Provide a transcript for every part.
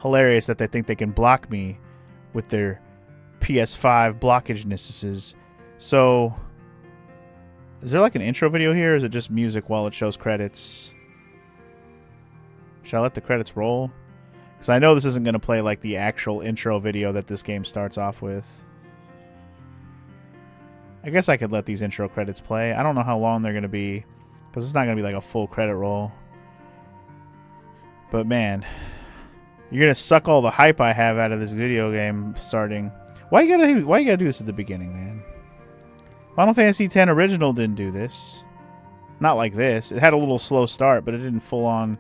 hilarious that they think they can block me with their PS5 blockagenesses. So, is there like an intro video here, or is it just music while it shows credits? Should I let the credits roll? Because I know this isn't going to play like the actual intro video that this game starts off with. I guess I could let these intro credits play. I don't know how long they're going to be, because it's not going to be like a full credit roll. But man, you're going to suck all the hype I have out of this video game starting. Why you gotta do this at the beginning, man? Final Fantasy X Original didn't do this. Not like this. It had a little slow start, but it didn't full on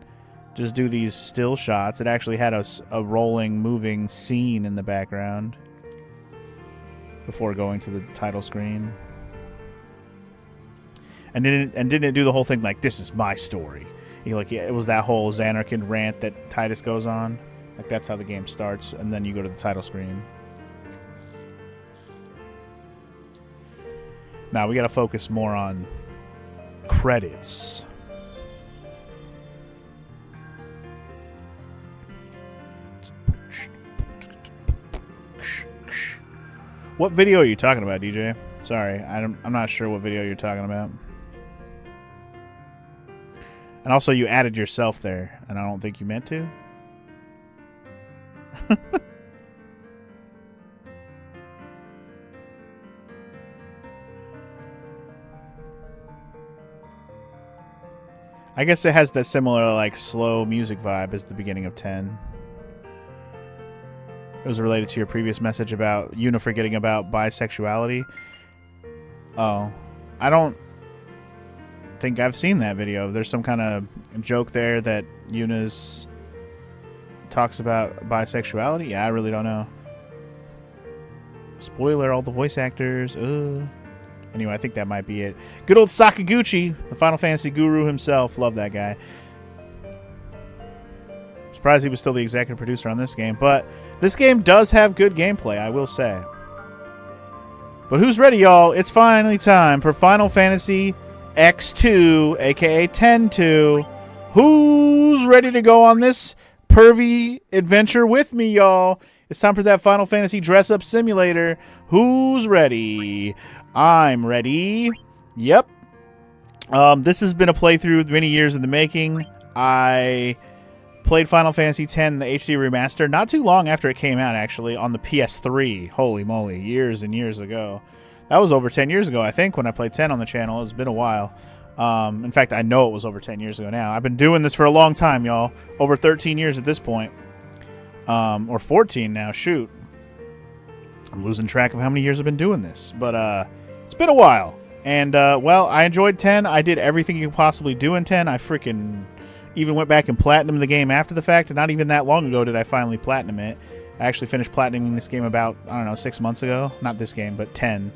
just do these still shots. It actually had a rolling, moving scene in the background before going to the title screen. And didn't it do the whole thing like, this is my story? It was that whole Xanarkin rant that Titus goes on. Like, that's how the game starts, and then you go to the title screen. Now we gotta focus more on credits. What video are you talking about, DJ? Sorry, I'm not sure what video you're talking about. And also, you added yourself there, and I don't think you meant to. I guess it has that similar, like, slow music vibe as the beginning of 10. It was related to your previous message about Yuna forgetting about bisexuality. Oh. I don't think I've seen that video. There's some kind of joke there that Yuna's talks about bisexuality. Yeah, I really don't know. Spoiler, all the voice actors. Anyway, I think that might be it. Good old Sakaguchi, the Final Fantasy guru himself. Love that guy. Surprised he was still the executive producer on this game. But this game does have good gameplay, I will say. But who's ready, y'all? It's finally time for Final Fantasy X-2, a.k.a. 10-2. Who's ready to go on this pervy adventure with me, y'all? It's time for that Final Fantasy dress-up simulator. Who's ready? I'm ready. Yep. This has been a playthrough many years in the making. I played Final Fantasy X, the HD remaster, not too long after it came out, actually, on the PS3. Holy moly, years and years ago. That was over 10 years ago, I think, when I played 10 on the channel. It's been a while. In fact, I know it was over 10 years ago now. I've been doing this for a long time, y'all. Over 13 years at this point. Or 14 now, shoot. I'm losing track of how many years I've been doing this. But, it's been a while. And, well, I enjoyed 10. I did everything you could possibly do in 10. I freaking even went back and platinumed the game after the fact. And not even that long ago did I finally platinum it. I actually finished platinuming this game about, I don't know, 6 months ago. Not this game, but 10.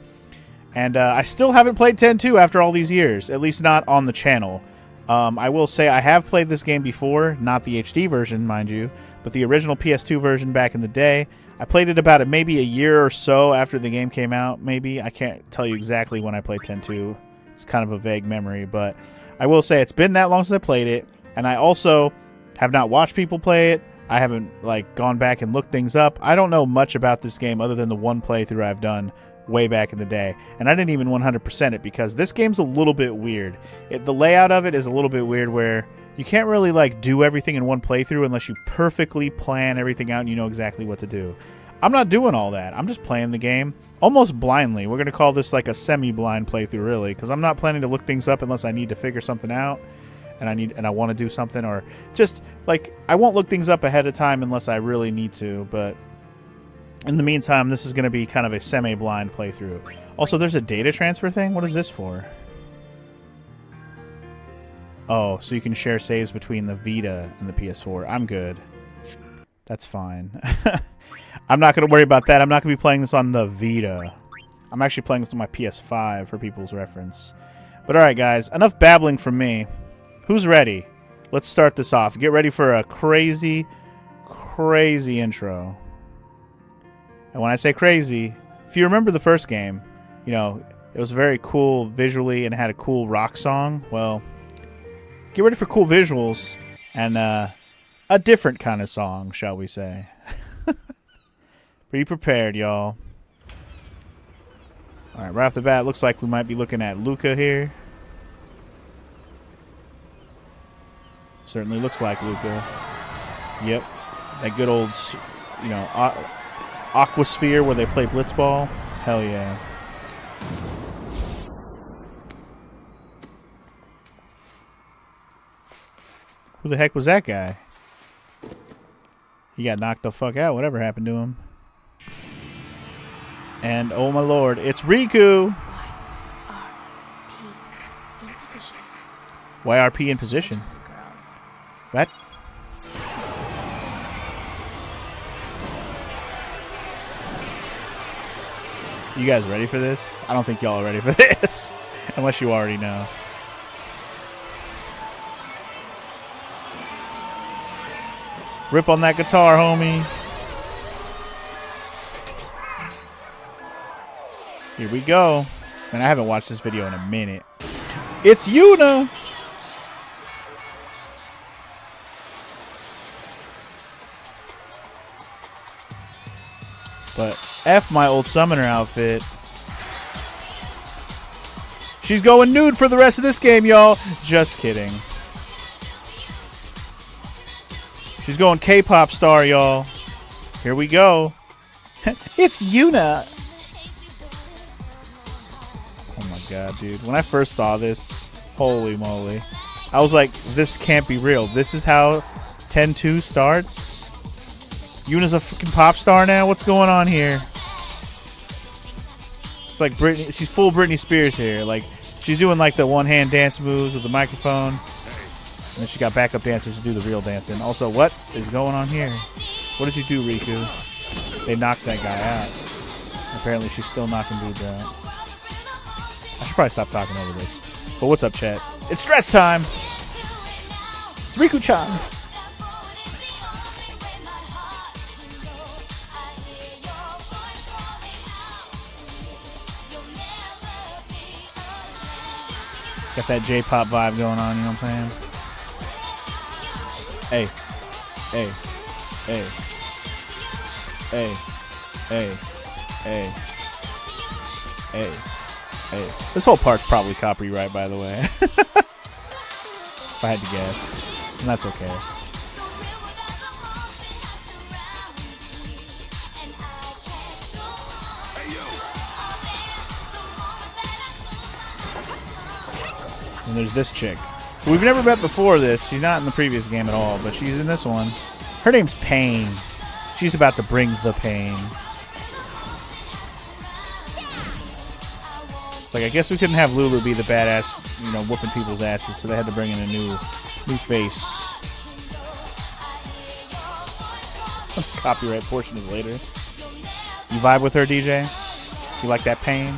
And I still haven't played 10-2 after all these years. At least not on the channel. I will say I have played this game before. Not the HD version, mind you. But the original PS2 version back in the day. I played it about maybe a year or so after the game came out, maybe. I can't tell you exactly when I played 10-2. It's kind of a vague memory, but I will say it's been that long since I played it, and I also have not watched people play it. I haven't like gone back and looked things up. I don't know much about this game other than the one playthrough I've done way back in the day, and I didn't even 100% it because this game's a little bit weird. The layout of it is a little bit weird where you can't really like do everything in one playthrough unless you perfectly plan everything out and you know exactly what to do. I'm not doing all that. I'm just playing the game almost blindly. We're going to call this like a semi-blind playthrough, really, because I'm not planning to look things up unless I need to figure something out and I want to do something, or just like I won't look things up ahead of time unless I really need to. But in the meantime, this is going to be kind of a semi-blind playthrough. Also, there's a data transfer thing. What is this for? Oh, so you can share saves between the Vita and the PS4. I'm good. That's fine. I'm not going to worry about that. I'm not going to be playing this on the Vita. I'm actually playing this on my PS5 for people's reference. But alright, guys. Enough babbling from me. Who's ready? Let's start this off. Get ready for a crazy, crazy intro. And when I say crazy, if you remember the first game, you know, it was very cool visually and it had a cool rock song. Well, get ready for cool visuals and a different kind of song, shall we say. Be prepared, y'all. Alright, right off the bat, looks like we might be looking at Luca here. Certainly looks like Luca. Yep. That good old, you know, Aquasphere where they play blitzball. Hell yeah. Who the heck was that guy? He got knocked the fuck out. Whatever happened to him. And, oh my lord, it's Riku! YRP in position. YRP in position? What? You guys ready for this? I don't think y'all are ready for this. Unless you already know. Rip on that guitar, homie. Here we go. Man, I haven't watched this video in a minute. It's Yuna! But F my old summoner outfit. She's going nude for the rest of this game, y'all. Just kidding. She's going K-pop star, y'all. Here we go. It's Yuna. Oh my god, dude. When I first saw this, holy moly. I was like, this can't be real. This is how 10-2 starts? Yuna's a freaking pop star now? What's going on here? It's like Britney. She's full Britney Spears here. Like, she's doing like the one-hand dance moves with the microphone. And then she got backup dancers to do the real dancing. Also, what is going on here? What did you do, Riku? They knocked that guy out. Apparently, she's still knocking dudes out. I should probably stop talking over this. But what's up, chat? It's dress time! It's Riku-chan! Got that J-pop vibe going on, you know what I'm saying? Hey. Hey. Hey. Hey. Hey. Hey. Hey. Hey. This whole part's probably copyright, by the way. If I had to guess. And that's okay. And there's this chick. We've never met before this. She's not in the previous game at all, but she's in this one. Her name's Pain. She's about to bring the pain. It's like, I guess we couldn't have Lulu be the badass, you know, whooping people's asses, so they had to bring in a new face. Copyright portion is later. You vibe with her, DJ? You like that Pain?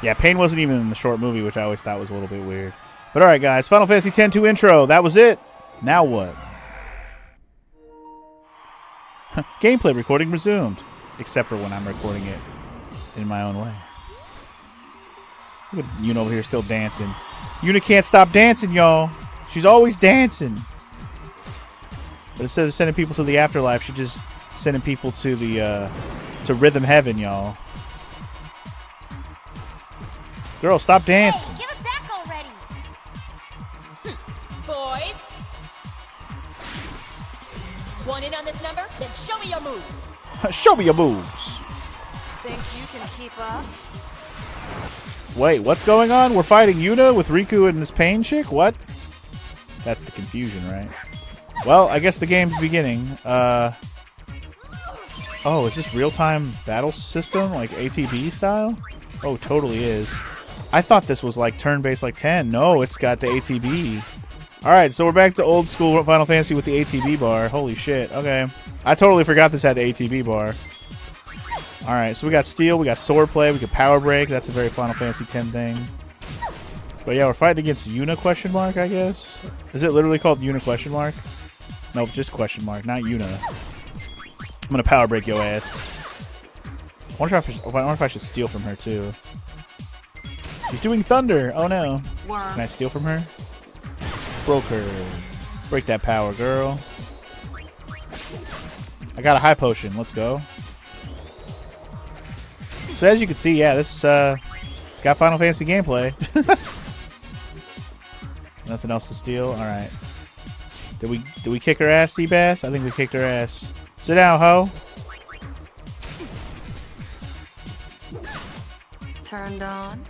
Yeah, Pain wasn't even in the short movie, which I always thought was a little bit weird. But alright, guys. Final Fantasy X-2 intro. That was it. Now what? Gameplay recording resumed. Except for when I'm recording it in my own way. Look at Yuna over here still dancing. Yuna can't stop dancing, y'all. She's always dancing. But instead of sending people to the afterlife, she's just sending people to the to rhythm heaven, y'all. Girl, stop dancing. Hey, give it back already. Boys. Want in on this number? Then show me your moves. Show me your moves. Think you can keep up? Wait, what's going on? We're fighting Yuna with Riku and this Pain chick? What? That's the confusion, right? Well, I guess the game's beginning. Oh, is this real-time battle system? Like ATB style? Oh, totally is. I thought this was like turn-based like 10. No, it's got the ATB. Alright, so we're back to old school Final Fantasy with the ATB bar. Holy shit. Okay. I totally forgot this had the ATB bar. Alright, so we got Steel, we got Swordplay, we got Power Break. That's a very Final Fantasy X thing. But yeah, we're fighting against Yuna question mark, I guess. Is it literally called Yuna question mark? Nope, just question mark, not Yuna. I'm gonna Power Break your ass. wonder if I should steal from her too. She's doing thunder. Oh no. Can I steal from her? Broke her. Break that power, girl. I got a high potion. Let's go. So as you can see, yeah, this it's got Final Fantasy gameplay. Nothing else to steal. All right. Did we kick her ass, Seabass? I think we kicked her ass. Sit down, ho. Turned on.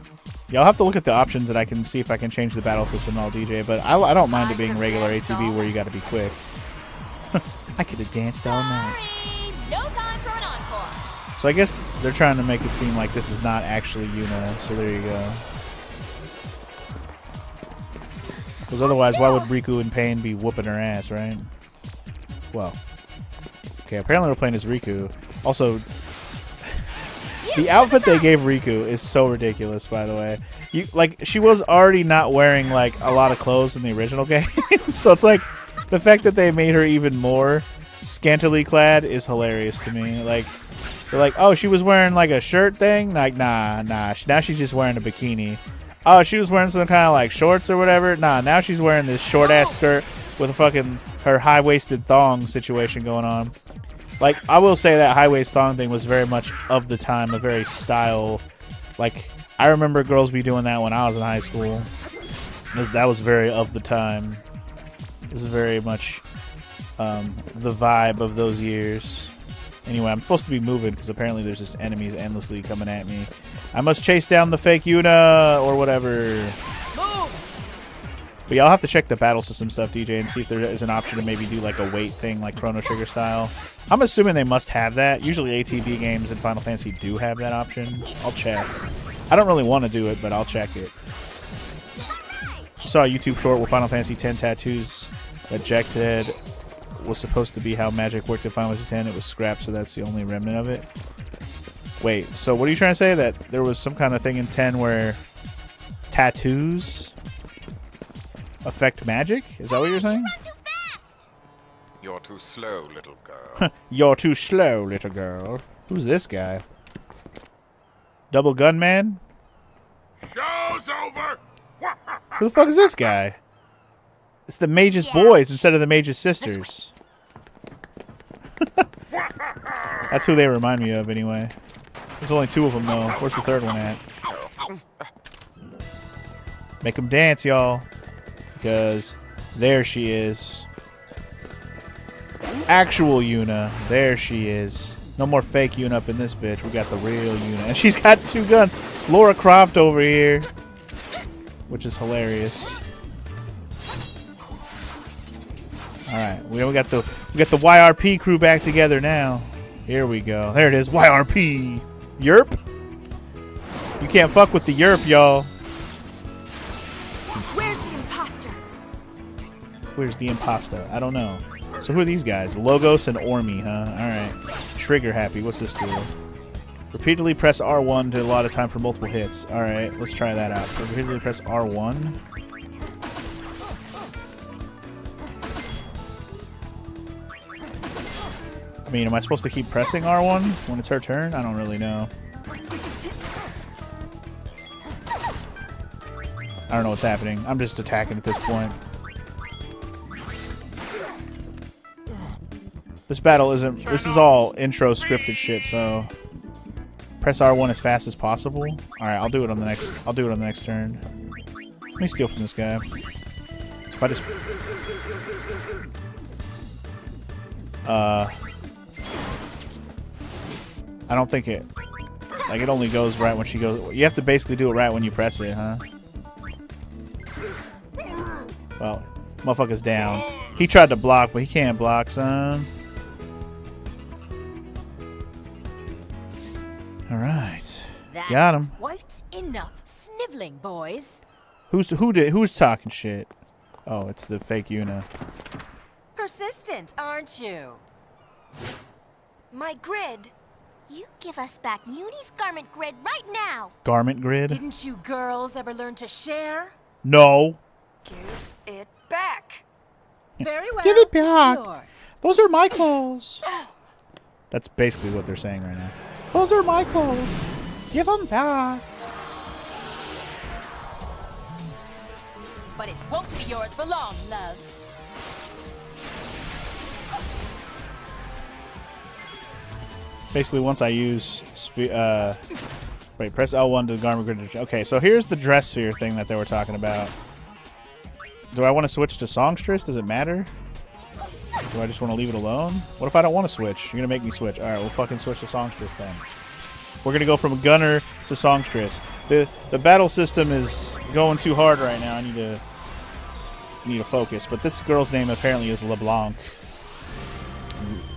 Yeah, I'll have to look at the options and I can see if I can change the battle system and all, DJ, but I don't mind it being regular ATV where you got to be quick. I could have danced all night. No time for an encore. So I guess they're trying to make it seem like this is not actually Yuna, so there you go. Because otherwise, why would Riku and Pain be whooping her ass, right? Well, okay, apparently we're playing as Riku. Also, the outfit they gave Riku is so ridiculous, by the way. She was already not wearing, like, a lot of clothes in the original game. So it's like, the fact that they made her even more scantily clad is hilarious to me. Like, they're like, oh, she was wearing, like, a shirt thing? Like, nah. Now she's just wearing a bikini. Oh, she was wearing some kind of, like, shorts or whatever? Nah, now she's wearing this short-ass skirt with a fucking, her high-waisted thong situation going on. Like, I will say that high-waist thong thing was very much of the time, a very style. Like, I remember girls be doing that when I was in high school. That was very of the time. It was very much the vibe of those years. Anyway, I'm supposed to be moving because apparently there's just enemies endlessly coming at me. I must chase down the fake Yuna or whatever. But yeah, I'll have to check the battle system stuff, DJ, and see if there is an option to maybe do like a weight thing like Chrono Trigger style. I'm assuming they must have that. Usually ATV games in Final Fantasy do have that option. I'll check. I don't really want to do it, but I'll check it. I saw a YouTube short with Final Fantasy X tattoos that Jack said was supposed to be how magic worked in Final Fantasy X. It was scrapped, so that's the only remnant of it. Wait, so what are you trying to say? That there was some kind of thing in 10 where tattoos affect magic? Is that what you're saying? You're too slow, little girl. You're too slow, little girl. Who's this guy? Double Gunman? Show's over! Who the fuck is this guy? It's the Mage's boys instead of the Mage's sisters. That's who they remind me of, anyway. There's only 2 of them, though. Where's the 3rd one at? Make them dance, y'all. Because there she is. Actual Yuna. There she is. No more fake Yuna up in this bitch. We got the real Yuna. And she's got 2 guns. Lara Croft over here. Which is hilarious. Alright. We got the YRP crew back together now. Here we go. There it is. YRP. Yerp. You can't fuck with the Yerp, y'all. Where's the imposter? Where's the imposter? I don't know. So who are these guys? Logos and Ormi, huh? Alright. Trigger happy. What's this do? Repeatedly press R1 to allot a time for multiple hits. Alright, let's try that out. So repeatedly press R1. I mean, am I supposed to keep pressing R1 when it's her turn? I don't really know. I don't know what's happening. I'm just attacking at this point. This battle isn't... This is all intro scripted shit, so... Press R1 as fast as possible. Alright, I'll do it on the next... I'll do it on the next turn. Let me steal from this guy. If I just... I don't think it... Like, it only goes right when she goes... You have to basically do it right when you press it, huh? Well, motherfucker's down. He tried to block, but he can't block, son. Alright. Got him. Quite enough sniveling, boys. Who's talking shit? Oh, it's the fake Yuna. Persistent, aren't you? My grid. You give us back Uni's garment grid right now. Garment grid? Didn't you girls ever learn to share? No. Give it back. Very well. Give it back. It's yours. Those are my clothes. That's basically what they're saying right now. Those are my clothes. Give them back. But it won't be yours for long, loves. Basically, once I use... wait, press L1 to the garment grid. Okay, so here's the dress sphere thing that they were talking about. Do I want to switch to songstress? Does it matter? Do I just want to leave it alone? What if I don't want to switch? You're going to make me switch. Alright, we'll fucking switch to songstress then. We're going to go from gunner to songstress. The battle system is going too hard right now. I need to focus. But this girl's name apparently is LeBlanc.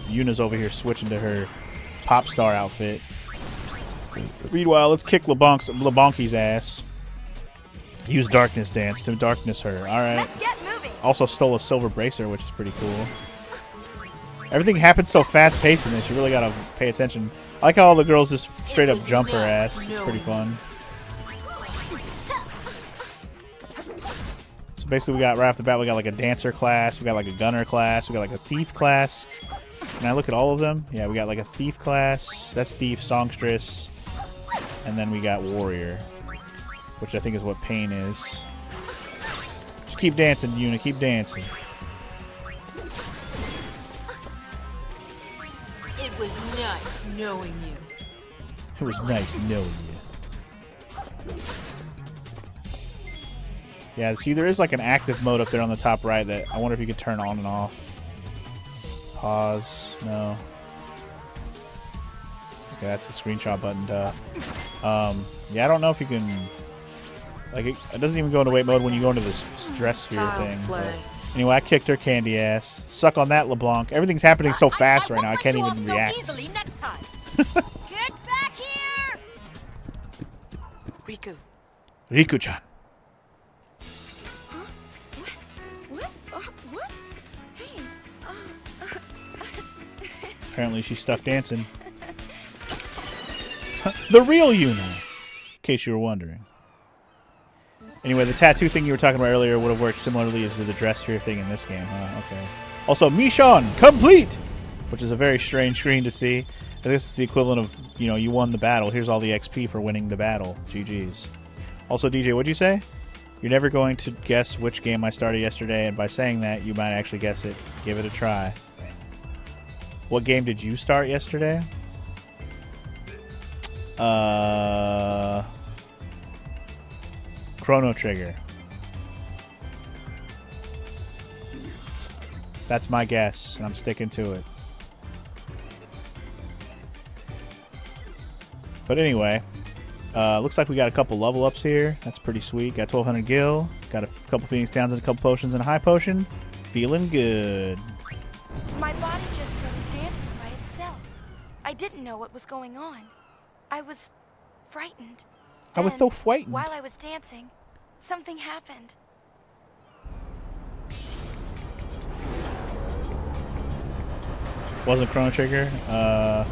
Yuna's over here switching to her pop star outfit. Meanwhile, let's kick LeBlanc's ass. Use darkness dance to darkness her. Alright. Let's get moving. Also stole a silver bracer, which is pretty cool. Everything happens so fast paced in this, you really gotta pay attention. I like how all the girls just straight up jump her ass. It's pretty fun. So basically we got right off the bat, we got like a dancer class, we got like a gunner class, we got like a thief class. Can I look at all of them? Yeah, we got like a thief class. That's thief, songstress. And then we got warrior, which I think is what pain is. Just keep dancing, Yuna. Keep dancing. It was nice knowing you. It was nice knowing you. Yeah, see, there is like an active mode up there on the top right that I wonder if you could turn on and off. Pause. No. Okay, that's the screenshot button. Duh. Yeah, I don't know if you can... Like, it doesn't even go into wait mode when you go into this stress sphere thing. But anyway, I kicked her candy ass. Suck on that, LeBlanc. Everything's happening so fast right now, I can't even react. Easily next time. Get back here! Riku. Riku-chan. What? What? Hey. Apparently she's stuck dancing. The real Yuna, in case you were wondering. Anyway, the tattoo thing you were talking about earlier would have worked similarly as the dress sphere thing in this game, huh? Okay. Also, Mission complete! Which is a very strange screen to see. This is the equivalent of, you know, you won the battle. Here's all the XP for winning the battle. GG's. Also, DJ, what'd you say? You're never going to guess which game I started yesterday, and by saying that, you might actually guess it. Give it a try. What game did you start yesterday? Chrono Trigger. That's my guess, and I'm sticking to it. But anyway, looks like we got a couple level ups here. That's pretty sweet. Got 1200 gil. Got a couple Phoenix Downs and a couple potions and a high potion. Feeling good. My body just started dancing by itself. I didn't know what was going on. I was frightened. I was so frightened. While I was dancing, something happened. Wasn't Chrono Trigger? I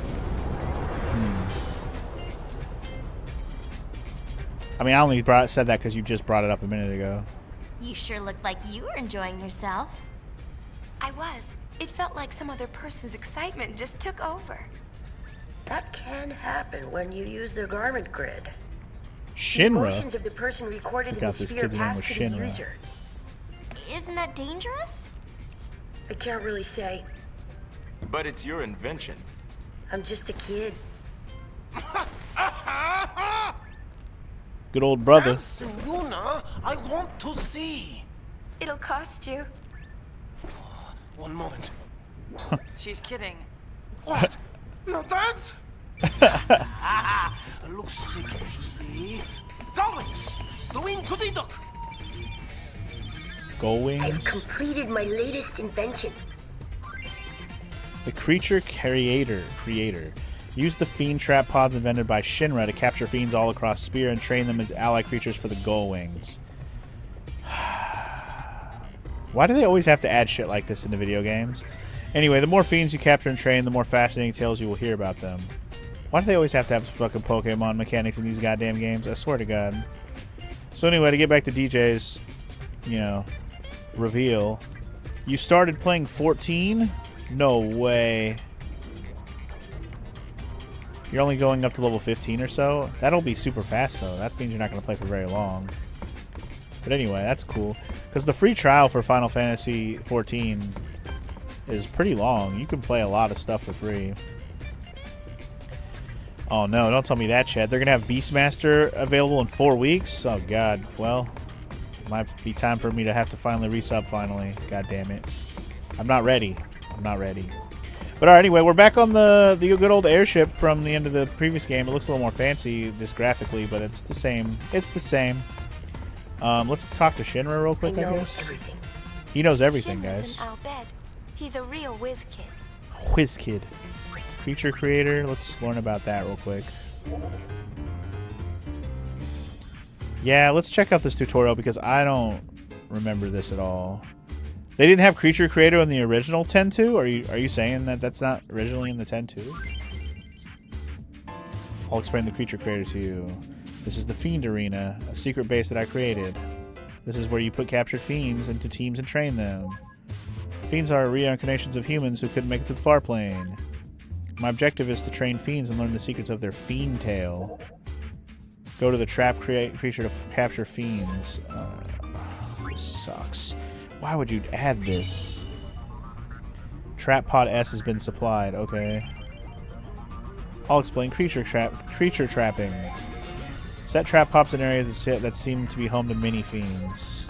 mean, I only said that because you just brought it up a minute ago. You sure looked like you were enjoying yourself. I was. It felt like some other person's excitement just took over. That can happen when you use the garment grid. Shinra? Emotions of the person recorded in the this sphere kid's name pass was to the Shinra. user. Isn't that dangerous? I can't really say. But it's your invention. I'm just a kid. Good old brother. Dance, Yuna, I want to see. It'll cost you. One moment. She's kidding. What? No dance? Looks sick to me. Goings, doing goody duck. Gull Wings. I've completed my latest invention. The creature creator. Use the fiend trap pods invented by Shinra to capture fiends all across Spear and train them into ally creatures for the Gull Wings. Why do they always have to add shit like this into video games? Anyway, the more fiends you capture and train, the more fascinating tales you will hear about them. Why do they always have to have fucking Pokemon mechanics in these goddamn games? I swear to God. So anyway, to get back to DJ's, you know, reveal. You started playing 14? No way. You're only going up to level 15 or so. That'll be super fast, though. That means you're not going to play for very long. But anyway, that's cool. Because the free trial for Final Fantasy XIV is pretty long. You can play a lot of stuff for free. Oh no, don't tell me that, Chad. They're going to have Beastmaster available in 4 weeks? Oh god, well, it might be time for me to have to finally resub finally. God damn it. I'm not ready. I'm not ready. But alright, anyway, we're back on the good old airship from the end of the previous game. It looks a little more fancy just graphically, but it's the same. It's the same. Let's talk to Shinra real quick, I guess. Everything. He knows everything, Shinra's guys. in Al Bhed. He's a real whiz kid. Whiz kid. Creature creator. Let's learn about that real quick. Yeah, let's check out this tutorial because I don't remember this at all. They didn't have creature creator in the original 10.2? Are you saying that that's not originally in the 10.2? I'll explain the creature creator to you. This is the Fiend Arena, a secret base that I created. This is where you put captured fiends into teams and train them. Fiends are reincarnations of humans who couldn't make it to the far plane. My objective is to train fiends and learn the secrets of their fiend tail. Go to the trap creature to capture fiends. This sucks. Why would you add this? Trap pod S has been supplied. Okay. I'll explain creature trapping. Set trap pods in areas that seem to be home to mini fiends.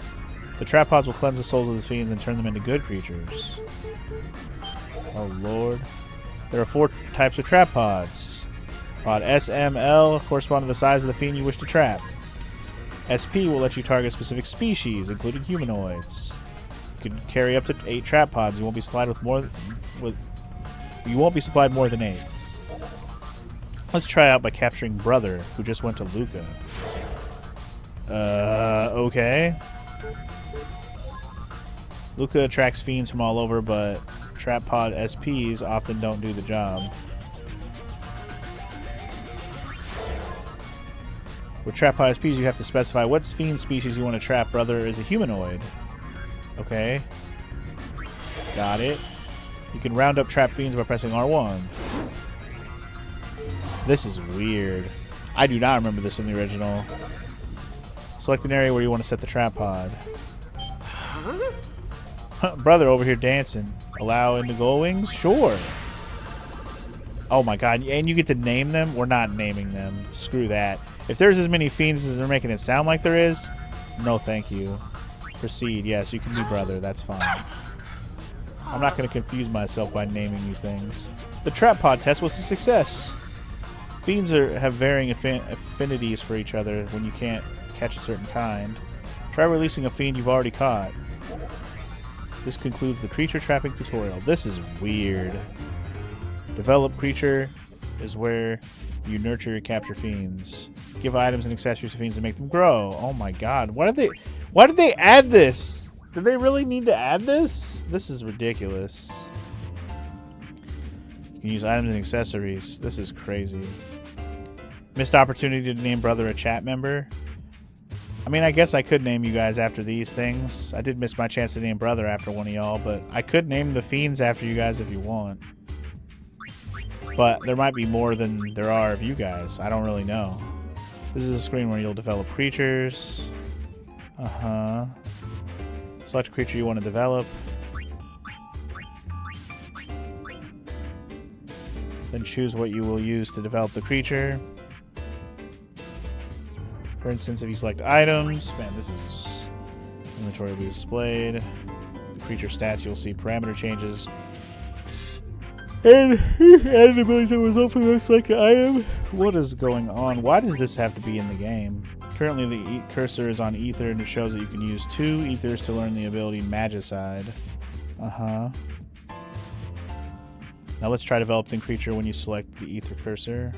The trap pods will cleanse the souls of the fiends and turn them into good creatures. Oh lord. There are 4 types of trap pods. Pod S, M, L correspond to the size of the fiend you wish to trap. SP will let you target specific species, including humanoids. You can carry up to 8 trap pods. You won't be supplied more than 8. Let's try out by capturing Brother, who just went to Luca. Okay. Luca attracts fiends from all over, but trap pod SPs often don't do the job. With trap pod SPs, you have to specify what fiend species you want to trap. Brother is a humanoid. Okay. Got it. You can round up trap fiends by pressing R1. This is weird. I do not remember this in the original. Select an area where you want to set the trap pod. Brother over here dancing. Allow indigo wings? Sure. Oh my god. And you get to name them? We're not naming them. Screw that. If there's as many fiends as they're making it sound like there is, no thank you. Proceed. Yes, you can be Brother. That's fine. I'm not going to confuse myself by naming these things. The trap pod test was a success. Fiends have varying affinities for each other when you can't catch a certain kind. Try releasing a fiend you've already caught. This concludes the creature trapping tutorial. This is weird. Develop creature is where you nurture your capture fiends. Give items and accessories to fiends to make them grow. Oh my god. Why did they add this? Did they really need to add this? This is ridiculous. You can use items and accessories. This is crazy. Missed opportunity to name Brother a chat member. I mean, I guess I could name you guys after these things. I did miss my chance to name Brother after one of y'all, but I could name the fiends after you guys if you want. But there might be more than there are of you guys. I don't really know. This is a screen where you'll develop creatures. Select a creature you want to develop. Then choose what you will use to develop the creature. For instance, if you select items, man, this is inventory will be displayed. The creature stats, you'll see parameter changes. And add abilities that result from the selected item. What is going on? Why does this have to be in the game? Currently, the cursor is on Ether, and it shows that you can use 2 Ethers to learn the ability Magicide. Now let's try developing creature when you select the Ether cursor.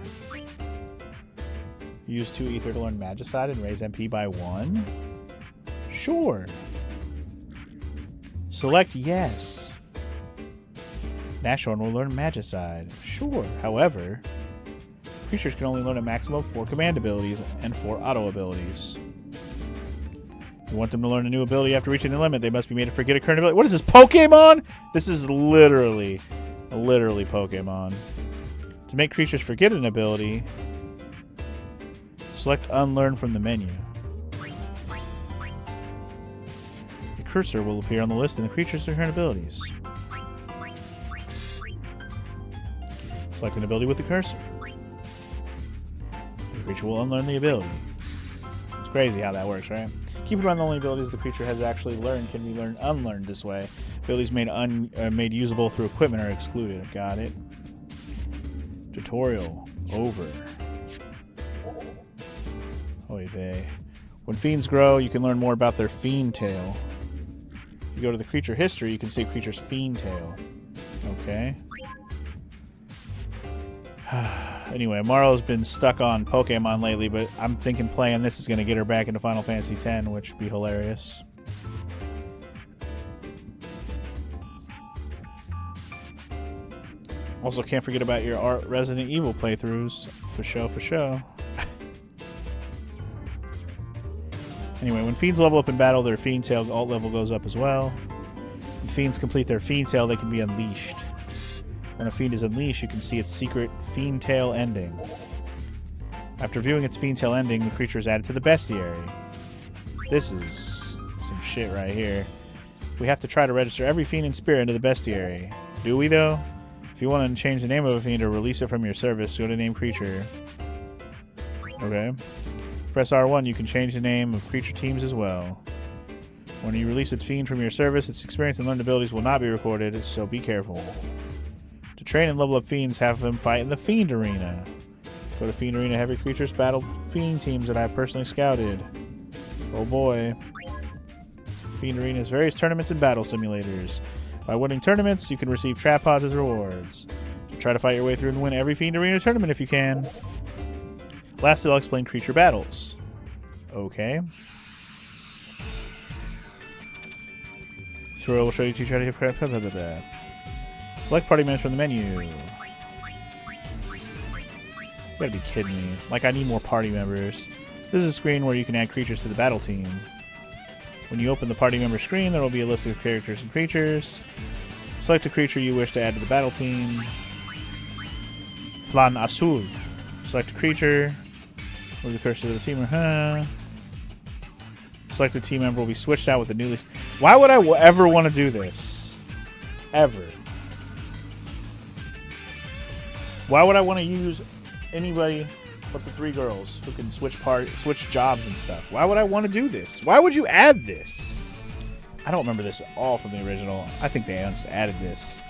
Use 2 Ether to learn Magicide and raise MP by 1? Sure. Select yes. Nashorn will learn Magicide. Sure. However, creatures can only learn a maximum of 4 command abilities and 4 auto abilities. If you want them to learn a new ability after reaching the limit, they must be made to forget a current ability. What is this, Pokemon? This is literally Pokemon. To make creatures forget an ability, select Unlearn from the menu. The cursor will appear on the list and the creature's current abilities. Select an ability with the cursor. The creature will unlearn the ability. It's crazy how that works, right? Keep in mind the only abilities the creature has actually learned can be unlearned this way. Abilities made usable through equipment are excluded. Got it. Tutorial over. Oy vey. When fiends grow, you can learn more about their fiend tail. If you go to the creature history, you can see a creature's fiend tail. Okay. Anyway, Marlo's been stuck on Pokemon lately, but I'm thinking playing this is going to get her back into Final Fantasy X, which would be hilarious. Also, can't forget about your Resident Evil playthroughs. For show. Anyway, when fiends level up in battle, their fiend tail alt level goes up as well. When fiends complete their fiend tail, they can be unleashed. When a fiend is unleashed, you can see its secret fiend tail ending. After viewing its fiend tail ending, the creature is added to the bestiary. This is some shit right here. We have to try to register every fiend and spirit into the bestiary. Do we, though? If you want to change the name of a fiend or release it from your service, go to name creature. Okay. Press R1, you can change the name of creature teams as well. When you release a fiend from your service, its experience and learned abilities will not be recorded, so be careful. To train and level up fiends, have them fight in the Fiend Arena. Go to Fiend Arena, heavy creatures, battle fiend teams that I've personally scouted. Oh boy. Fiend Arena has various tournaments and battle simulators. By winning tournaments, you can receive trap pods as rewards. So try to fight your way through and win every Fiend Arena tournament if you can. Lastly, I'll explain creature battles. Okay. So we'll show you to try to hit. Select party members from the menu. You gotta be kidding me. Like, I need more party members. This is a screen where you can add creatures to the battle team. When you open the party member screen, there will be a list of characters and creatures. Select a creature you wish to add to the battle team. Flan Azul. Select a creature. Move the cursor to the team. Selected team member will be switched out with the newly... Why would I ever want to do this? Ever. Why would I want to use anybody but the 3 girls who can switch jobs and stuff? Why would I want to do this? Why would you add this? I don't remember this at all from the original. I think they just added this.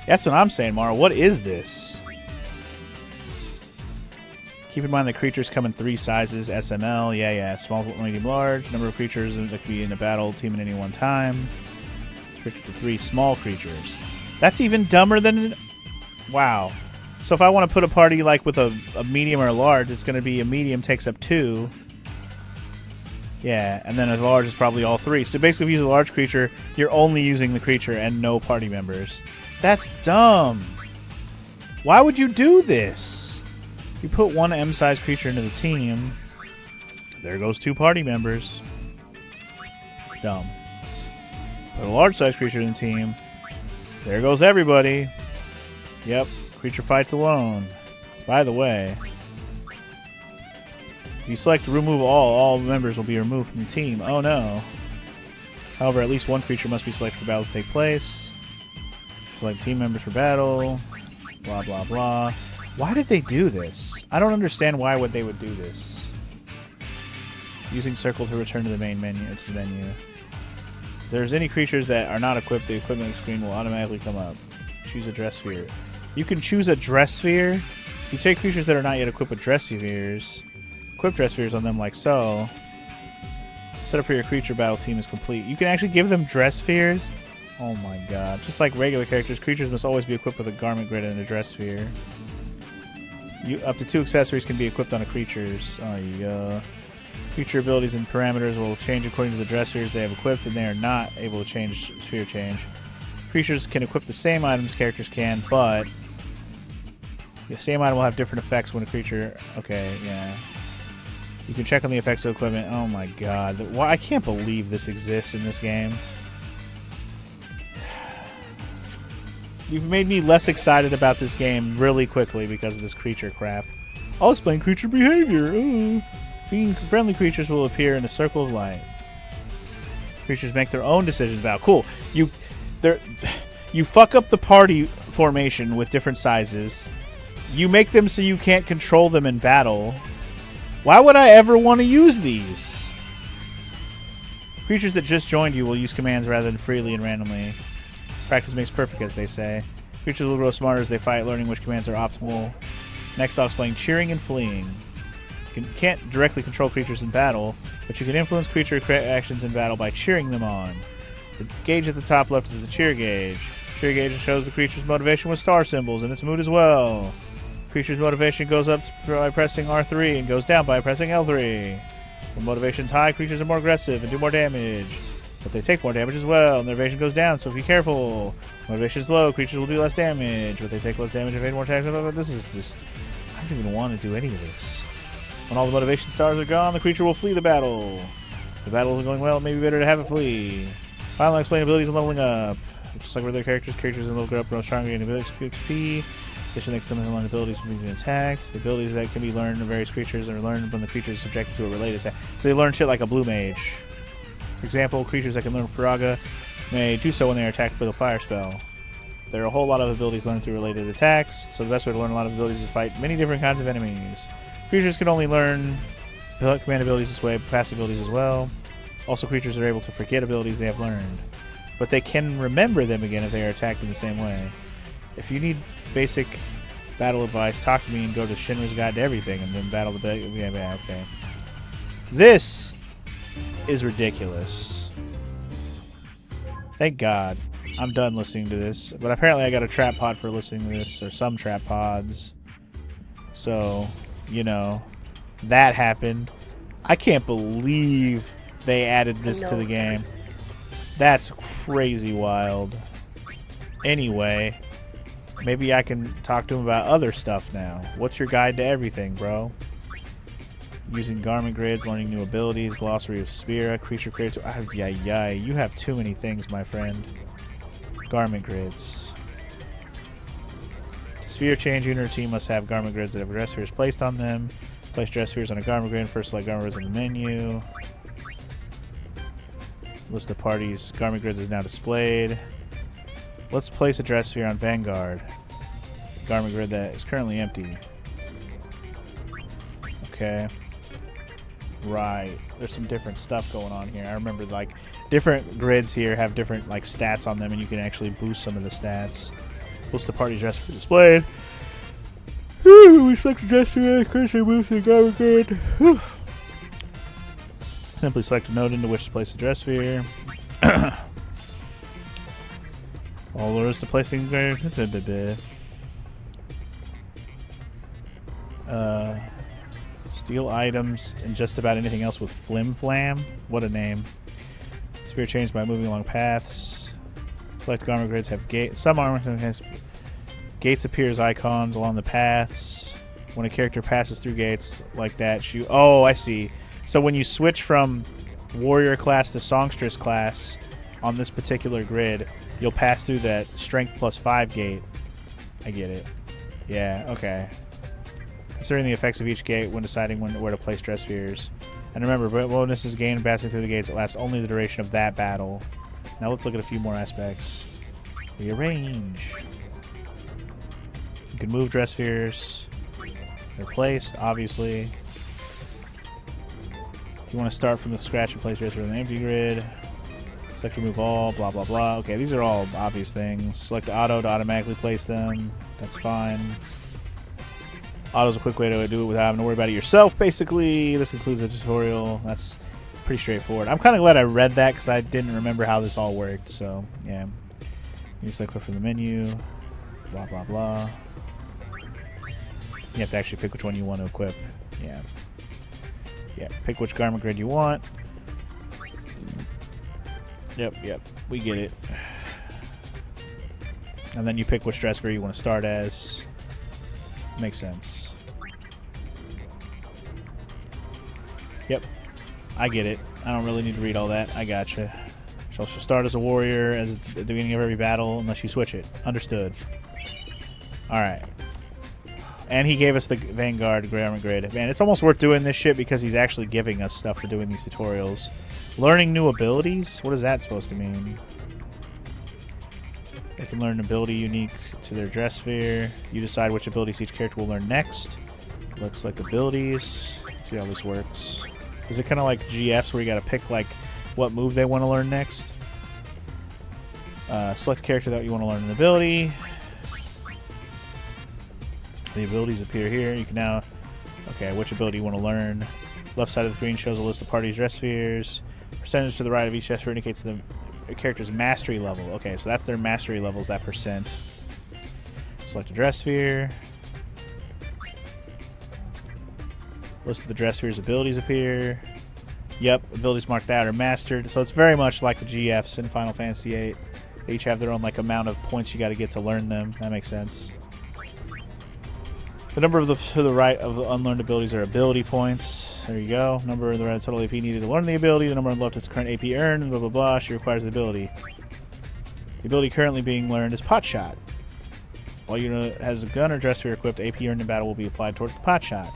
That's what I'm saying, Mara. What is this? Keep in mind that creatures come in 3 sizes. SML, yeah. Small, medium, large. Number of creatures that can be in a battle team at any one time. Restricted to 3 small creatures. That's even dumber than... Wow. So if I want to put a party like with a medium or a large, it's going to be a medium takes up 2. Yeah, and then a large is probably all 3. So basically if you use a large creature, you're only using the creature and no party members. That's dumb. Why would you do this? You put 1 M-sized creature into the team, there goes 2 party members. It's dumb. Put a large-sized creature in the team, there goes everybody. Yep. Creature fights alone. By the way, if you select remove all members will be removed from the team. Oh no. However, at least 1 creature must be selected for battle to take place. Select team members for battle. Blah, blah, blah. Why did they do this? I don't understand why they would do this. Using circle to return to the main menu. If there's any creatures that are not equipped, the equipment screen will automatically come up. Choose a dress sphere. You can choose a dress sphere. You take creatures that are not yet equipped with dress spheres. Equip dress spheres on them like so. Setup for your creature battle team is complete. You can actually give them dress spheres. Oh my god. Just like regular characters, creatures must always be equipped with a garment grid and a dress sphere. Up to 2 accessories can be equipped on a creature's. Creature abilities and parameters will change according to the dress spheres they have equipped, and they are not able to change sphere change. Creatures can equip the same items characters can, but the same item will have different effects when a creature... Okay, yeah. You can check on the effects of equipment. Oh my god. I can't believe this exists in this game. You've made me less excited about this game really quickly because of this creature crap. I'll explain creature behavior. Friendly creatures will appear in a circle of light. Creatures make their own decisions about. Cool. You fuck up the party formation with different sizes. You make them so you can't control them in battle. Why would I ever want to use these? Creatures that just joined you will use commands rather than freely and randomly. Practice makes perfect, as they say. Creatures will grow smarter as they fight, learning which commands are optimal. Next, I'll explain cheering and fleeing. You can't directly control creatures in battle, but you can influence creature actions in battle by cheering them on. The gauge at the top left is the cheer gauge. Cheer gauge shows the creature's motivation with star symbols and its mood as well. Creature's motivation goes up by pressing R3 and goes down by pressing L3. When motivation's high, creatures are more aggressive and do more damage. But they take more damage as well, and their evasion goes down, so be careful. Motivation is low, creatures will do less damage, but they take less damage and evade more attacks. This is just... I don't even want to do any of this. When all the motivation stars are gone, the creature will flee the battle. If the battle isn't going well, it may be better to have it flee. Finally, I'll explain abilities and leveling up. Just like with other characters will level up, grow stronger, and ability XP. Addition next to them learn abilities from being attacked. The abilities that can be learned in various creatures are learned when the creature is subjected to a related attack. So they learn shit like a blue mage. For example, creatures that can learn Firaga may do so when they are attacked with a fire spell. There are a whole lot of abilities learned through related attacks, so the best way to learn a lot of abilities is to fight many different kinds of enemies. Creatures can only learn command abilities this way, but passive abilities as well. Also, creatures are able to forget abilities they have learned, but they can remember them again if they are attacked in the same way. If you need basic battle advice, talk to me and go to Shinra's Guide to Everything, and then battle the big... Yeah, okay. This is ridiculous. Thank God. I'm done listening to this. But apparently I got a trap pod for listening to this, or some trap pods. So, you know, that happened. I can't believe they added this to the game. That's crazy wild. Anyway, maybe I can talk to him about other stuff now. What's your guide to everything, bro? Using garment grids, learning new abilities, glossary of Spira, creature creator. You have too many things, my friend. Garment grids. Sphere change unit or team must have garment grids that have dress spheres placed on them. Place dress spheres on a garment grid. First select garment grids in the menu. List of parties. Garment grids is now displayed. Let's place a dress sphere on Vanguard. Garment grid that is currently empty. Okay. Right. There's some different stuff going on here. I remember, like, different grids here have different, like, stats on them, and you can actually boost some of the stats. List of parties dress sphere displayed. We select a dress sphere. Cursor moves to the garment grid. Simply select a node into which to place the dress sphere. All there is to placing steal items and just about anything else with Flim Flam. What a name. Sphere changed by moving along paths. Select garment grids have gates. Some armor has gates appear as icons along the paths. When a character passes through gates like that, oh, I see. So when you switch from warrior class to songstress class on this particular grid, you'll pass through that strength +5 gate. I get it. Yeah, okay. Considering the effects of each gate when deciding where to place dress spheres. And remember, bonuses gained passing through the gates. It lasts only the duration of that battle. Now let's look at a few more aspects. Rearrange. You can move dress spheres. They're placed, obviously. If you want to start from the scratch and place dress spheres on the empty grid. Select remove all, blah blah blah. Okay, these are all obvious things. Select auto to automatically place them. That's fine. Auto's a quick way to do it without having to worry about it yourself, basically. This includes a tutorial. That's pretty straightforward. I'm kind of glad I read that because I didn't remember how this all worked. So, yeah. You select from the menu. Blah, blah, blah. You have to actually pick which one you want to equip. Yeah. Yeah, pick which garment grid you want. Yep. We get it. And then you pick which dress sphere you want to start as. Makes sense. Yep. I get it. I don't really need to read all that. I gotcha. She'll start as a warrior at the beginning of every battle unless you switch it. Understood. Alright. And he gave us the Vanguard Garment Grid. Man, it's almost worth doing this shit because he's actually giving us stuff for doing these tutorials. Learning new abilities? What is that supposed to mean? They can learn an ability unique to their dress sphere. You decide which abilities each character will learn next. Looks like abilities. Let's see how this works. Is it kind of like GFs where you got to pick like what move they want to learn next? Select a character that you want to learn an ability. The abilities appear here. You can now... Okay, which ability you want to learn. Left side of the screen shows a list of parties' dress spheres. Percentage to the right of each dress sphere indicates the character's mastery level. Okay, so that's their mastery levels, that percent. Select a dress sphere. List of the dress spheres' abilities appear. Yep, abilities marked out are mastered. So it's very much like the GFs in Final Fantasy VIII. They each have their own like amount of points you got to get to learn them. That makes sense. The number of to the right of the unlearned abilities are ability points. There you go. Number on the right of total AP needed to learn the ability. The number on the left is current AP earned. Blah, blah, blah. She requires the ability. The ability currently being learned is Pot Shot. While unit has a gun or dress sphere equipped, AP earned in battle will be applied towards the Pot Shot.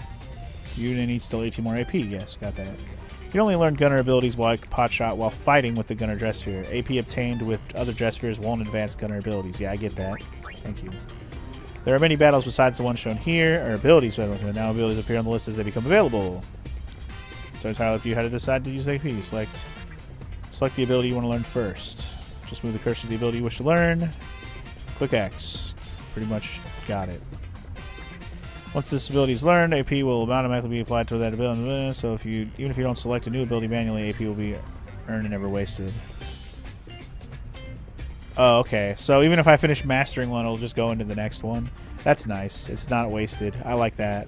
Unit needs still 18 more AP. Yes, got that. You can only learn gunner abilities like Pot Shot while fighting with the gunner dress sphere. AP obtained with other dress spheres won't advance gunner abilities. Yeah, I get that. Thank you. There are many battles besides the one shown here, or abilities. Now abilities appear on the list as they become available. So it's entirely up to you how to decide to use AP. Select the ability you want to learn first. Just move the cursor to the ability you wish to learn. Click X. Pretty much got it. Once this ability is learned, AP will automatically be applied to that ability. So even if you don't select a new ability manually, AP will be earned and never wasted. Oh, okay. So even if I finish mastering one, it'll just go into the next one. That's nice. It's not wasted. I like that.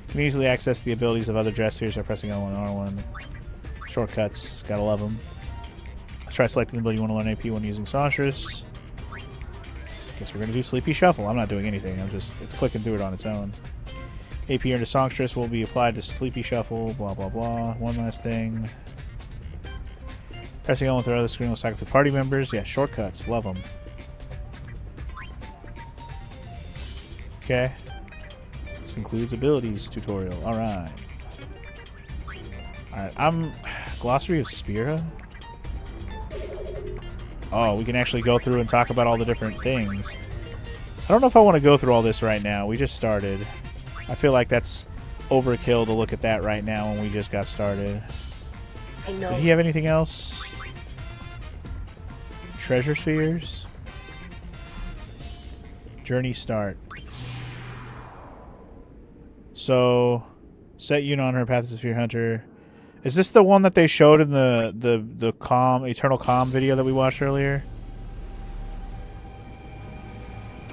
You can easily access the abilities of other dress spheres by pressing L1 and R1. Shortcuts. Gotta love them. Let's try selecting the ability you want to learn AP when using Songstress. Guess we're going to do Sleepy Shuffle. I'm not doing anything. It's clicking through it on its own. AP earned to Songstress will be applied to Sleepy Shuffle. Blah, blah, blah. One last thing. Pressing on with our other screen will cycle through party members. Yeah, shortcuts. Love them. Okay. This concludes abilities tutorial. Alright. Alright, Glossary of Spira? Oh, we can actually go through and talk about all the different things. I don't know if I want to go through all this right now. We just started. I feel like that's overkill to look at that right now when we just got started. I know. Did he have anything else? Treasure spheres? Journey start. So, set Yuna on her path as a sphere hunter. Is this the one that they showed in the calm, Eternal Calm video that we watched earlier?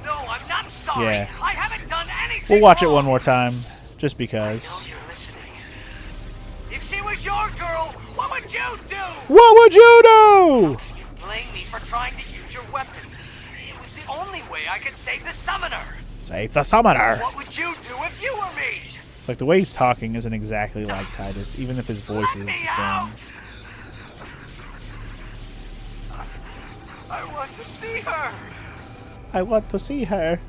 No, I'm not sorry. Yeah. I haven't done anything. We'll watch it wrong. one more time, just I because. know you're listening. If she was your girl, what would you do? What would you do? You blame me for trying to use your weapon. It was the only way I could save the summoner. Save the summoner. What would you do if you were me? Like, the way he's talking isn't exactly like Titus, even if his voice is the same. I want to see her. I want to see her.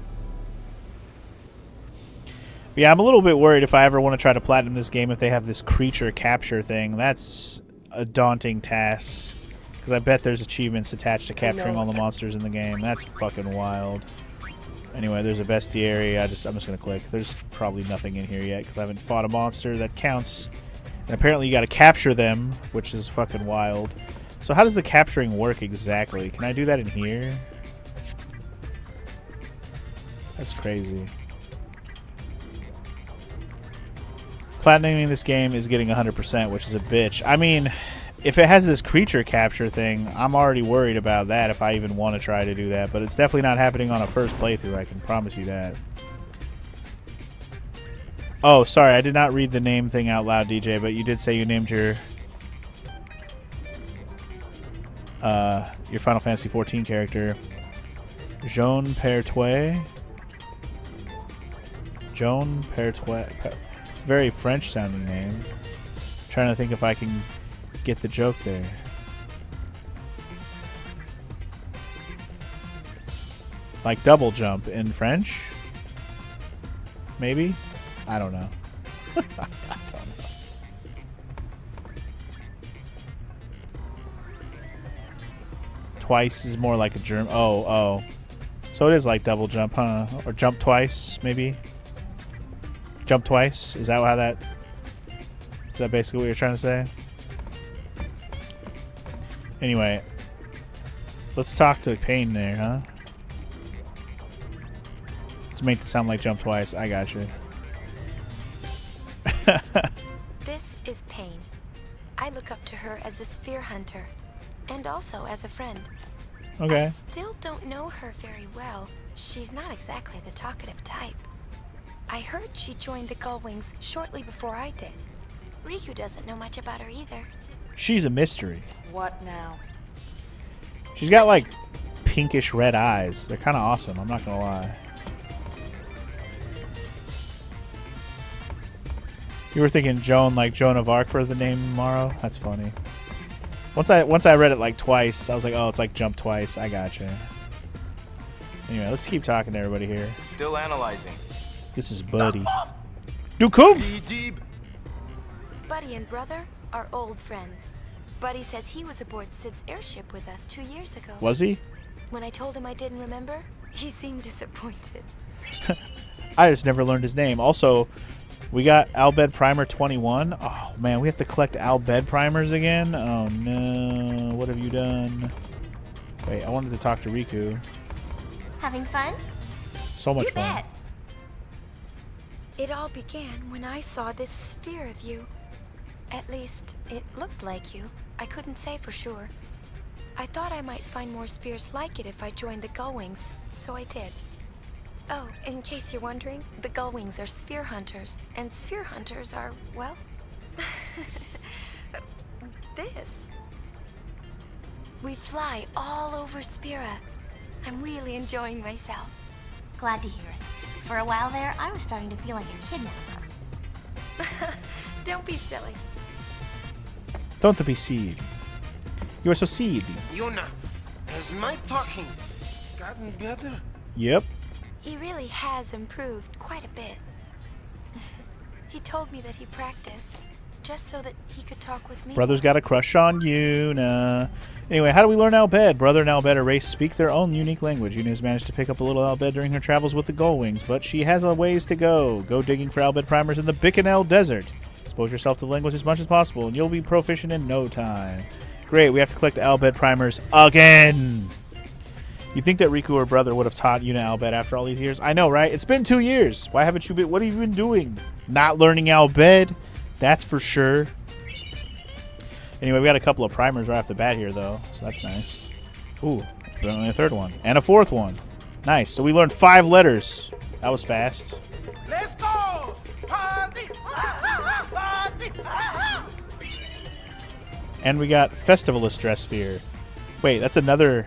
But yeah, I'm a little bit worried if I ever want to try to platinum this game if they have this creature capture thing. That's a daunting task. Because I bet there's achievements attached to capturing all the monsters in the game. That's fucking wild. Anyway, there's a bestiary. I'm just going to click. There's probably nothing in here yet because I haven't fought a monster that counts. And apparently you got to capture them, which is fucking wild. So how does the capturing work exactly? Can I do that in here? That's crazy. Platinuming this game is getting 100%, which is a bitch. I mean, if it has this creature capture thing, I'm already worried about that if I even want to try to do that. But it's definitely not happening on a first playthrough, I can promise you that. Oh, sorry, I did not read the name thing out loud, DJ, but you did say you named your Final Fantasy XIV character Joan Pertwee. Joan Pertwee. It's a very French-sounding name. I'm trying to think if I can get the joke there. Like double jump in French? Maybe? I don't know. I don't know. Twice is more like a germ. Oh. So it is like double jump, huh? Or jump twice, maybe? Jump twice? Is that how that... Is that basically what you're trying to say? Anyway. Let's talk to Pain there, huh? Let's make it sound like jump twice. I got you. This is Pain. I look up to her as a sphere hunter, and also as a friend. Okay. I still don't know her very well. She's not exactly the talkative type. I heard she joined the Gullwings shortly before I did. Riku doesn't know much about her either. She's a mystery. What now? She's got like pinkish red eyes. They're kind of awesome. I'm not gonna lie. You were thinking Joan, like Joan of Arc for the name Morrow? That's funny. Once I read it like twice, I was like, oh, it's like jump twice. I gotcha. Anyway, let's keep talking to everybody here. Still analyzing. This is Buddy. Dukumph! Buddy and Brother are old friends. Buddy says he was aboard Sid's airship with us 2 years ago. Was he? When I told him I didn't remember, he seemed disappointed. I just never learned his name. Also, we got Albed Primer 21. Oh, man, we have to collect Albed Primers again? Oh, no. What have you done? Wait, I wanted to talk to Riku. Having fun? So much You fun. bet. It all began when I saw this sphere of you. At least, it looked like you. I couldn't say for sure. I thought I might find more spheres like it if I joined the Gullwings, so I did. Oh, in case you're wondering, the Gullwings are sphere hunters, and sphere hunters are, well, this. We fly all over Spira. I'm really enjoying myself. Glad to hear it. For a while there, I was starting to feel like a kidnapper. Don't be silly. Don't be seedy. You are so seedy. Yuna, has my talking gotten better? Yep. He really has improved quite a bit. He told me that he practiced just so that he could talk with me. Brother's got a crush on Yuna. Anyway, how do we learn Albed? Brother and Albed are race speak their own unique language. Yuna has managed to pick up a little Albed during her travels with the Gullwings, but she has a ways to go. Go digging for Albed primers in the Bikanel Desert. Expose yourself to the language as much as possible, and you'll be proficient in no time. Great, we have to collect Albed primers again! You think that Riku or Brother would have taught Yuna Albed after all these years? I know, right? It's been 2 years. Why haven't you been... What have you been doing? Not learning Albed? That's for sure. Anyway, we got a couple of primers right off the bat here, though. So that's nice. Ooh, only a third one. And a fourth one. Nice. So we learned 5 letters. That was fast. Let's go! Party! Party! And we got Festivalist Dress Sphere. Wait, that's another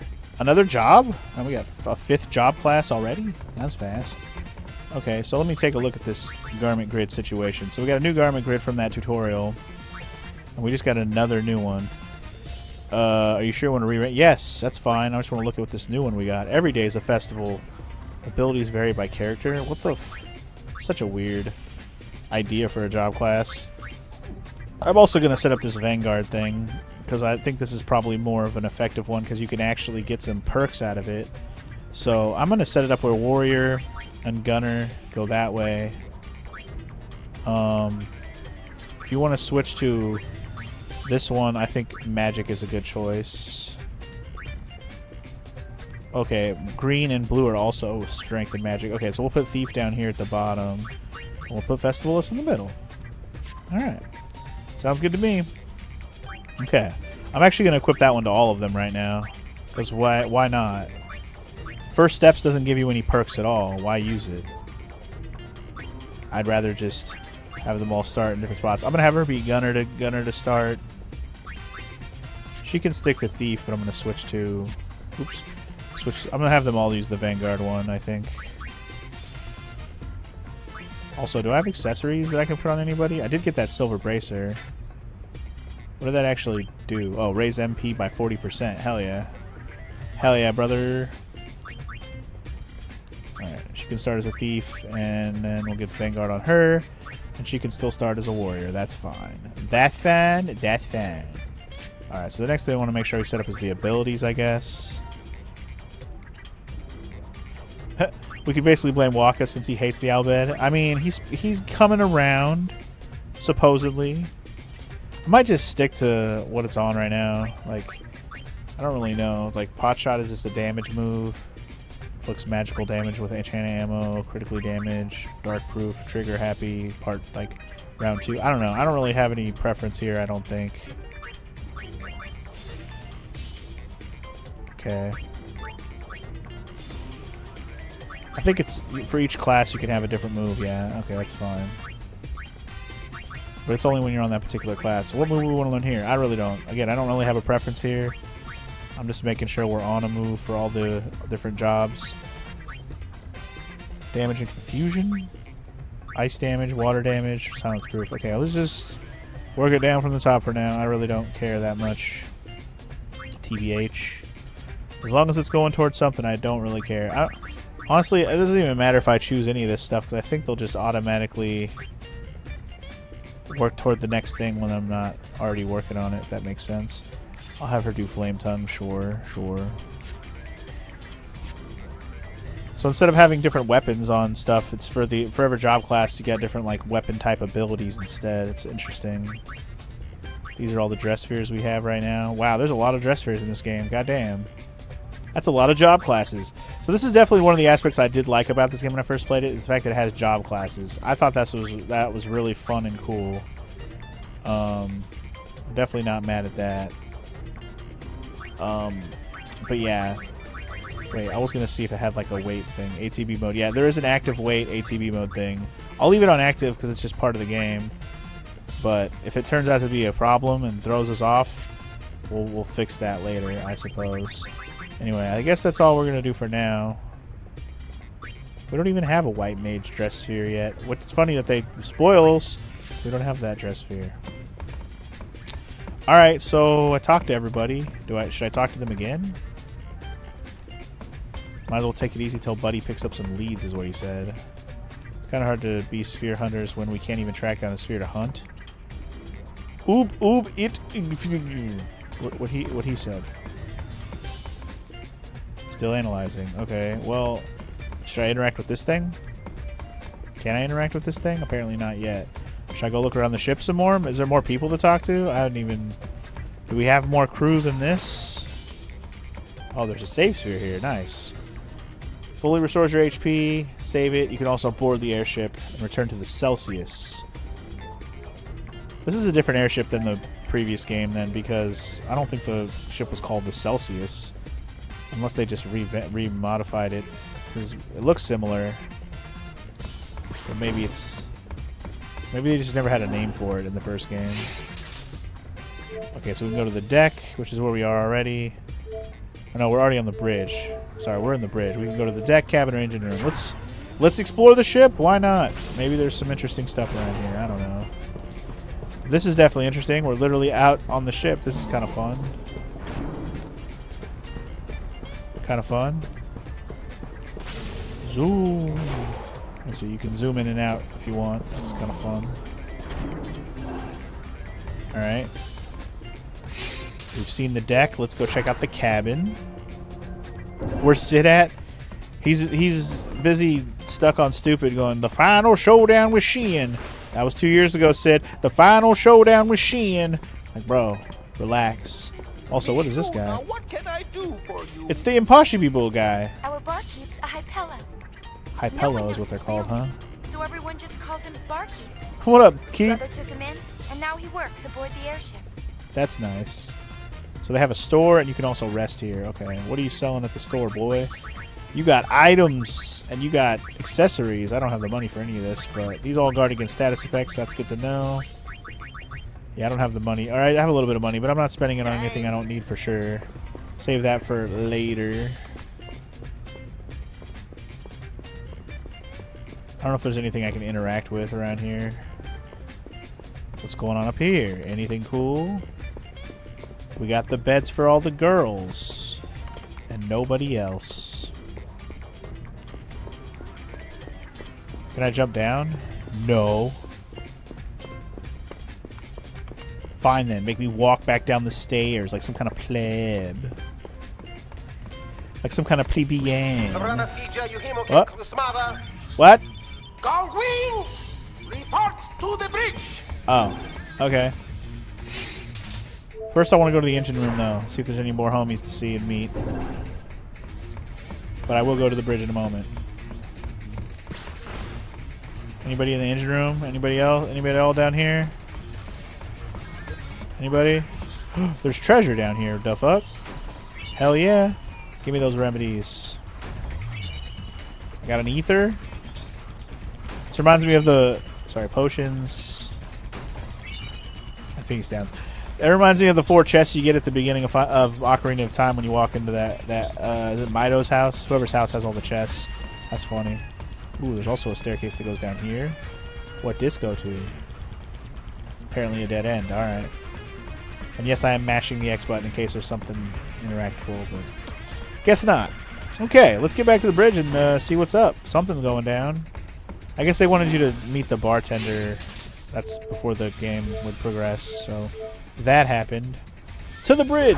job? And we got a 5th job class already? That's fast. Okay, so let me take a look at this garment grid situation. So we got a new garment grid from that tutorial. And we just got another new one. Are you sure you want to rewrite? Yes, that's fine. I just want to look at what this new one we got. Every day is a festival. Abilities vary by character. What the such a weird idea for a job class. I'm also going to set up this Vanguard thing, because I think this is probably more of an effective one, because you can actually get some perks out of it. So I'm going to set it up where Warrior and Gunner go that way. If you want to switch to this one, I think Magic is a good choice. Okay, green and blue are also strength and magic. Okay, so we'll put Thief down here at the bottom. We'll put Festivalist in the middle. Alright. Sounds good to me. Okay. I'm actually going to equip that one to all of them right now. Because why not? First Steps doesn't give you any perks at all. Why use it? I'd rather just have them all start in different spots. I'm going to have her be Gunner to start. She can stick to Thief, but I'm going to switch to... Oops. I'm going to have them all use the Vanguard one, I think. Also, do I have accessories that I can put on anybody? I did get that Silver Bracer. What did that actually do? Oh, raise MP by 40%. Hell yeah. Hell yeah, brother. She can start as a thief, and then we'll get Vanguard on her, and she can still start as a warrior. That's fine. That's fine. That's fine. Alright, so the next thing I want to make sure we set up is the abilities, I guess. We could basically blame Waka since he hates the Albed. I mean, he's coming around, supposedly. I might just stick to what it's on right now. Like, I don't really know. Like, Pot Shot is just a damage move. Inflicts magical damage with enchanted ammo, critically damage, dark proof, trigger happy, part, like, round 2. I don't know. I don't really have any preference here, I don't think. Okay. I think it's, for each class you can have a different move, yeah. Okay, that's fine. But it's only when you're on that particular class. So what move do we want to learn here? I really don't. Again, I don't really have a preference here. I'm just making sure we're on a move for all the different jobs. Damage and confusion. Ice damage, water damage, silence proof. Okay, let's just work it down from the top for now. I really don't care that much. TBH. As long as it's going towards something, I don't really care. Honestly, it doesn't even matter if I choose any of this stuff, because I think they'll just automatically work toward the next thing when I'm not already working on it, if that makes sense. I'll have her do Flame Tongue, sure. So instead of having different weapons on stuff, it's for every job class to get different like weapon type abilities instead. It's interesting. These are all the dress spheres we have right now. Wow, there's a lot of dress spheres in this game. Goddamn. That's a lot of job classes. So this is definitely one of the aspects I did like about this game when I first played it, is the fact that it has job classes. I thought that was really fun and cool. I'm definitely not mad at that. But yeah. Wait, I was going to see if it had like a wait thing. ATB mode. Yeah, there is an active wait ATB mode thing. I'll leave it on active because it's just part of the game. But if it turns out to be a problem and throws us off, we'll fix that later, I suppose. Anyway, I guess that's all we're going to do for now. We don't even have a white mage dress sphere yet. What's funny that they spoils, we don't have that dress sphere. Alright, so I talked to everybody. Should I talk to them again? Might as well take it easy till Buddy picks up some leads, is what he said. It's kind of hard to be sphere hunters when we can't even track down a sphere to hunt. What he said. Still analyzing. Okay, well, should I interact with this thing? Can I interact with this thing? Apparently not yet. Should I go look around the ship some more? Is there more people to talk to? I haven't even... Do we have more crew than this? Oh, there's a save sphere here. Nice. Fully restores your HP. Save it. You can also board the airship and return to the Celsius. This is a different airship than the previous game then, because I don't think the ship was called the Celsius. Unless they just re-modified it. Because it looks similar. But maybe it's... Maybe they just never had a name for it in the first game. Okay, so we can go to the deck, which is where we are already. Oh, no, we're already on the bridge. Sorry, we're in the bridge. We can go to the deck, cabin, or engine room. Let's explore the ship. Why not? Maybe there's some interesting stuff around here. I don't know. This is definitely interesting. We're literally out on the ship. This is kind of fun. Kind of fun. Zoom. Let's see, you can zoom in and out if you want. That's kind of fun. Alright. We've seen the deck. Let's go check out the cabin. Where's Sid at? He's busy stuck on stupid going, the final showdown with Sheehan. That was 2 years ago, Sid. The final showdown with Sheehan. Like, bro, relax. Also, what is this guy? What can I do for you? It's the Impossible guy. Our barkeep's a Hypella. Hypella is what they're called, huh? So everyone just calls him Barkeep. What up, Keith? Brother took him in, and now he works aboard the airship. That's nice. So they have a store, and you can also rest here. Okay, what are you selling at the store, boy? You got items, and you got accessories. I don't have the money for any of this, but these all guard against status effects. That's good to know. Yeah, I don't have the money. All right, I have a little bit of money, but I'm not spending it on anything I don't need for sure. Save that for later. I don't know if there's anything I can interact with around here. What's going on up here? Anything cool? We got the beds for all the girls. And nobody else. Can I jump down? No. Fine then. Make me walk back down the stairs like some kind of pleb. Like some kind of plebeian. What? Go wings! Report to the bridge! Oh. Okay. First I want to go to the engine room though. See if there's any more homies to see and meet. But I will go to the bridge in a moment. Anybody in the engine room? Anybody else? Anybody all down here? Anybody? There's treasure down here. The fuck? Hell yeah. Give me those remedies. I got an ether. This reminds me of the... Sorry, potions. I think it's down. That reminds me of the 4 chests you get at the beginning of Ocarina of Time when you walk into that is it Mido's house? Whoever's house has all the chests. That's funny. Ooh, there's also a staircase that goes down here. What does go to? Apparently a dead end. Alright. And yes, I am mashing the X button in case there's something interactable, but guess not. Okay, let's get back to the bridge and see what's up. Something's going down. I guess they wanted you to meet the bartender. That's before the game would progress, so that happened. To the bridge!